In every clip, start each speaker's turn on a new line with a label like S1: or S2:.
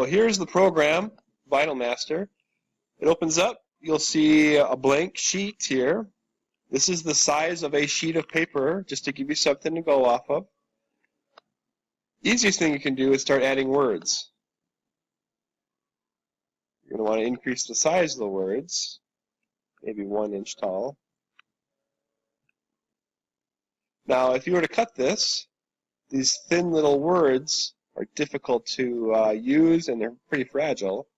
S1: So here's the program, VinylMaster. It opens up. You'll see a blank sheet here. This is the size of a sheet of paper, just to give you something to go off of. Easiest thing you can do is start adding words. You're going to want to increase the size of the words, maybe 1 inch tall. Now, if you were to cut this, these thin little words are difficult to use, and they're pretty fragile.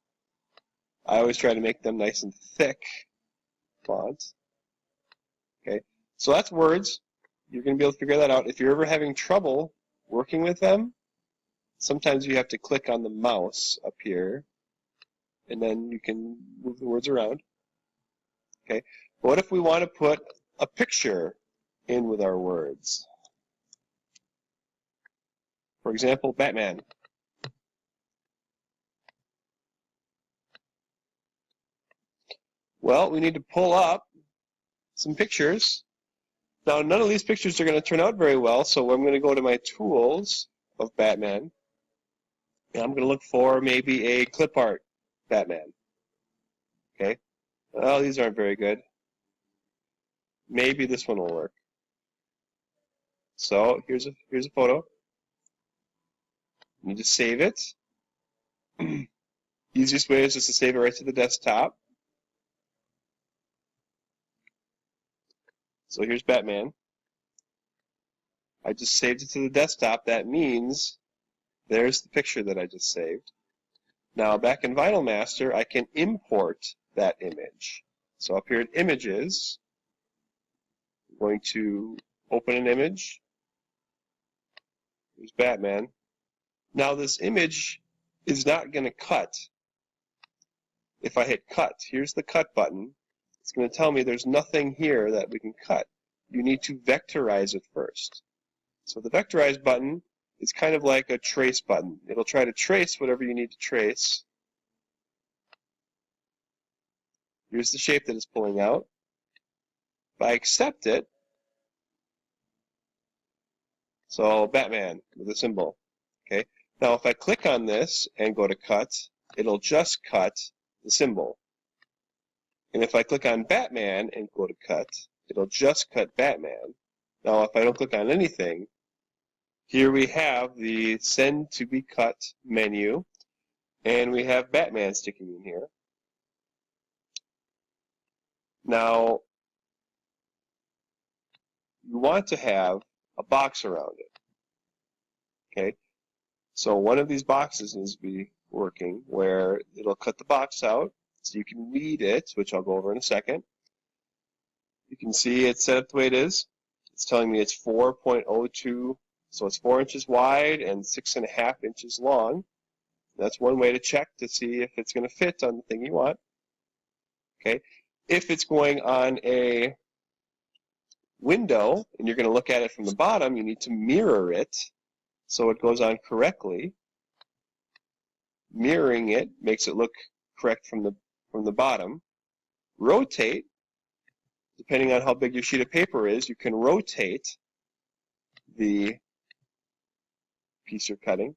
S1: I always try to make them nice and thick font. Okay, so that's words. You're going to be able to figure that out. If you're ever having trouble working with them, sometimes you have to click on the mouse up here, and then you can move the words around. Okay, but what if we want to put a picture in with our words? For example, Batman. Well, we need to pull up some pictures. Now, none of these pictures are going to turn out very well, so I'm going to go to my tools of Batman, and I'm going to look for maybe a clip art Batman. Okay. Well, these aren't very good. Maybe this one will work. So here's a photo. You just save it. Easiest way is just to save it right to the desktop. So here's Batman. I just saved it to the desktop. That means there's the picture that I just saved. Now back in VinylMaster, I can import that image. So up here at Images, I'm going to open an image. Here's Batman. Now this image is not going to cut. If I hit Cut, here's the Cut button. It's going to tell me there's nothing here that we can cut. You need to vectorize it first. So the vectorize button is kind of like a trace button. It'll try to trace whatever you need to trace. Here's the shape that it's pulling out. If I accept it, so Batman with a symbol. Okay. Now if I click on this and go to cut, it'll just cut the symbol. And if I click on Batman and go to cut, it'll just cut Batman. Now if I don't click on anything, here we have the send to be cut menu, and we have Batman sticking in here. Now you want to have a box around it. Okay, so one of these boxes needs to be working where it'll cut the box out so you can read it, which I'll go over in a second. You can see it's set up the way it is. It's telling me it's 4.02, so it's 4 inches wide and 6.5 inches long. That's one way to check to see if it's going to fit on the thing you want. Okay, if it's going on a window and you're going to look at it from the bottom, you need to mirror it so it goes on correctly. Mirroring it makes it look correct from the bottom. Rotate, depending on how big your sheet of paper is, you can rotate the piece you're cutting.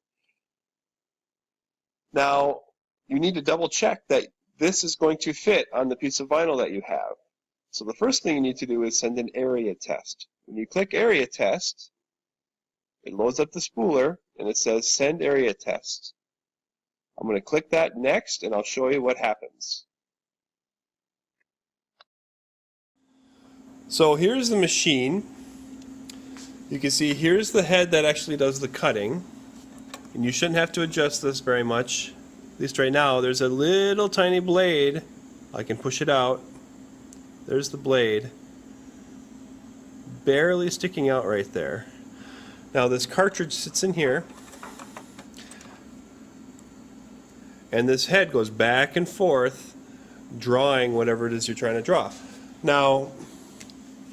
S1: Now, you need to double check that this is going to fit on the piece of vinyl that you have. So the first thing you need to do is send an area test. When you click area test, it loads up the spooler and it says send area test. I'm going to click that next and I'll show you what happens. So here's the machine. You can see here's the head that actually does the cutting. And you shouldn't have to adjust this very much. At least right now, there's a little tiny blade. I can push it out. There's the blade. Barely sticking out right there. Now this cartridge sits in here. And this head goes back and forth, drawing whatever it is you're trying to draw. Now,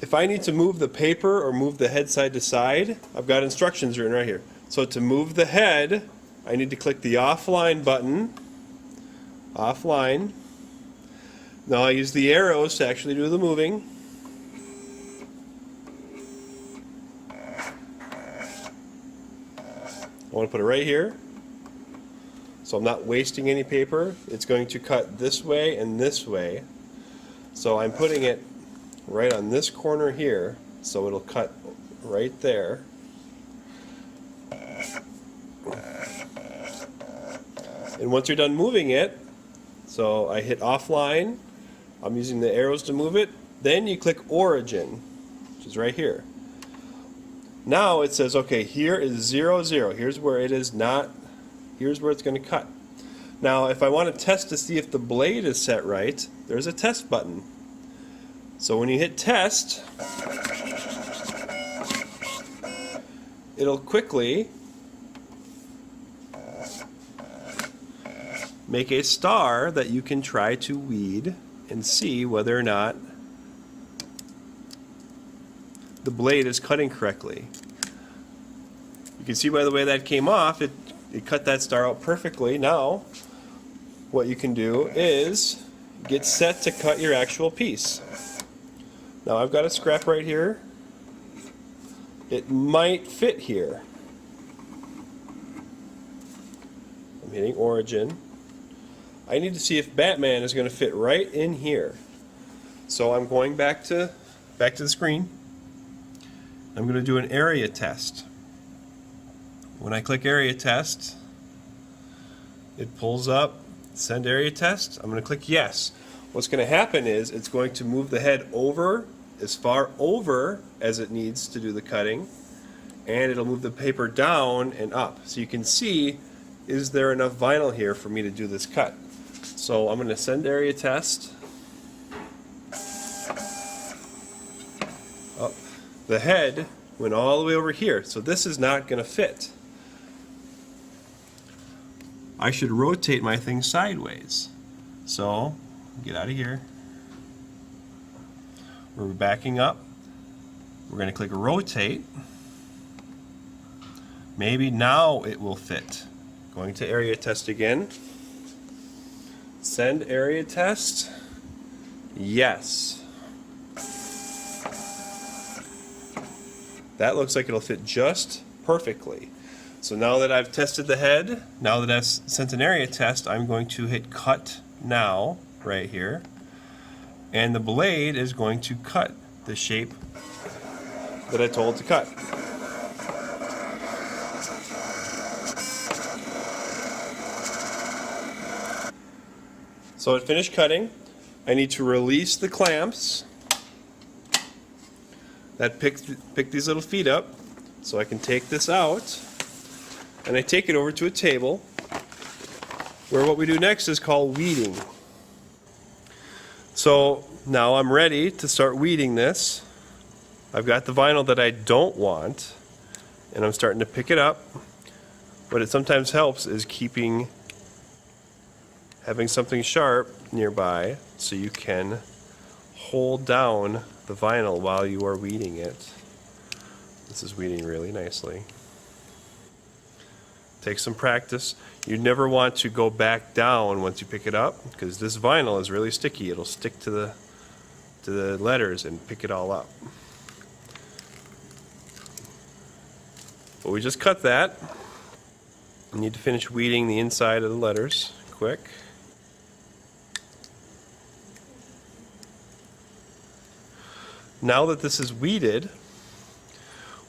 S1: if I need to move the paper or move the head side to side, I've got instructions written right here. So to move the head, I need to click the offline button. Offline. Now I use the arrows to actually do the moving. I want to put it right here. so I'm not wasting any paper. It's going to cut this way and this way. So I'm putting it right on this corner here, so it'll cut right there. And once you're done moving it, so I hit offline, I'm using the arrows to move it, then you click origin, which is right here. Now it says, okay, here is 0, 0. Here's where it is not, here's where it's going to cut. Now if I want to test to see if the blade is set right, there's a test button. So when you hit test, it'll quickly make a star that you can try to weed and see whether or not the blade is cutting correctly. You can see by the way that came off, it cut that star out perfectly. Now what you can do is get set to cut your actual piece. Now I've got a scrap right here. It might fit here. I'm hitting origin. I need to see if Batman is going to fit right in here. So I'm going back to the screen. I'm going to do an area test. When I click area test, it pulls up, send area test. I'm going to click yes. What's going to happen is it's going to move the head over, as far over as it needs to do the cutting, and it'll move the paper down and up. So you can see, is there enough vinyl here for me to do this cut? So I'm going to send area test. Oh, the head went all the way over here, so this is not going to fit. I should rotate my thing sideways. So, get out of here. We're backing up. We're going to click rotate. Maybe now it will fit. Going to area test again. Send area test. Yes. That looks like it'll fit just perfectly. So now that I've tested the head, now that I've sent an area test, I'm going to hit cut now, right here. And the blade is going to cut the shape that I told it to cut. So it finished cutting. I need to release the clamps that pick these little feet up, so I can take this out, and I take it over to a table where what we do next is called weeding. So now I'm ready to start weeding this. I've got the vinyl that I don't want, and I'm starting to pick it up. What it sometimes helps is having something sharp nearby so you can hold down the vinyl while you are weeding it. This is weeding really nicely. Take some practice. You never want to go back down once you pick it up, because this vinyl is really sticky. It'll stick to the letters and pick it all up. But we just cut that. I need to finish weeding the inside of the letters quick. Now that this is weeded,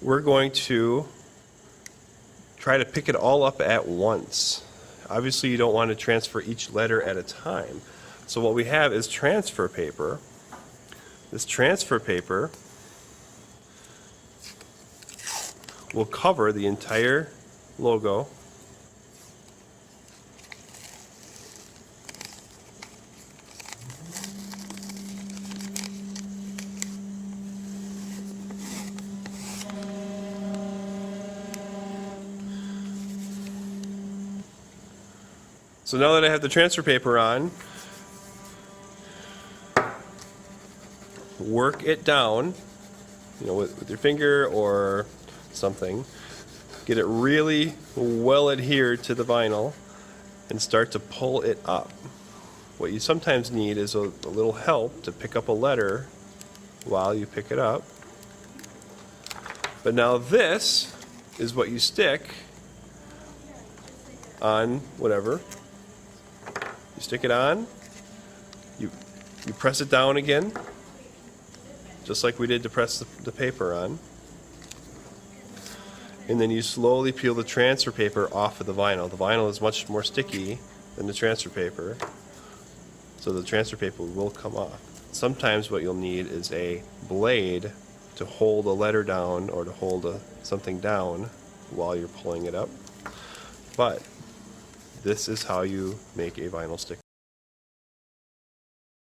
S1: we're going to try to pick it all up at once. Obviously you don't want to transfer each letter at a time. So what we have is transfer paper. This transfer paper will cover the entire logo. So now that I have the transfer paper on, work it down, with your finger or something. Get it really well adhered to the vinyl and start to pull it up. What you sometimes need is a little help to pick up a letter while you pick it up. But now this is what you stick
S2: on whatever. You stick it on, you press it down again, just like we did to press the paper on. And then you slowly peel the transfer paper off of the vinyl. The vinyl is much more sticky than the transfer paper, so the transfer paper will come off. Sometimes what you'll need is a blade to hold a letter down or to hold something down while you're pulling it up. But this is how you make a vinyl sticker.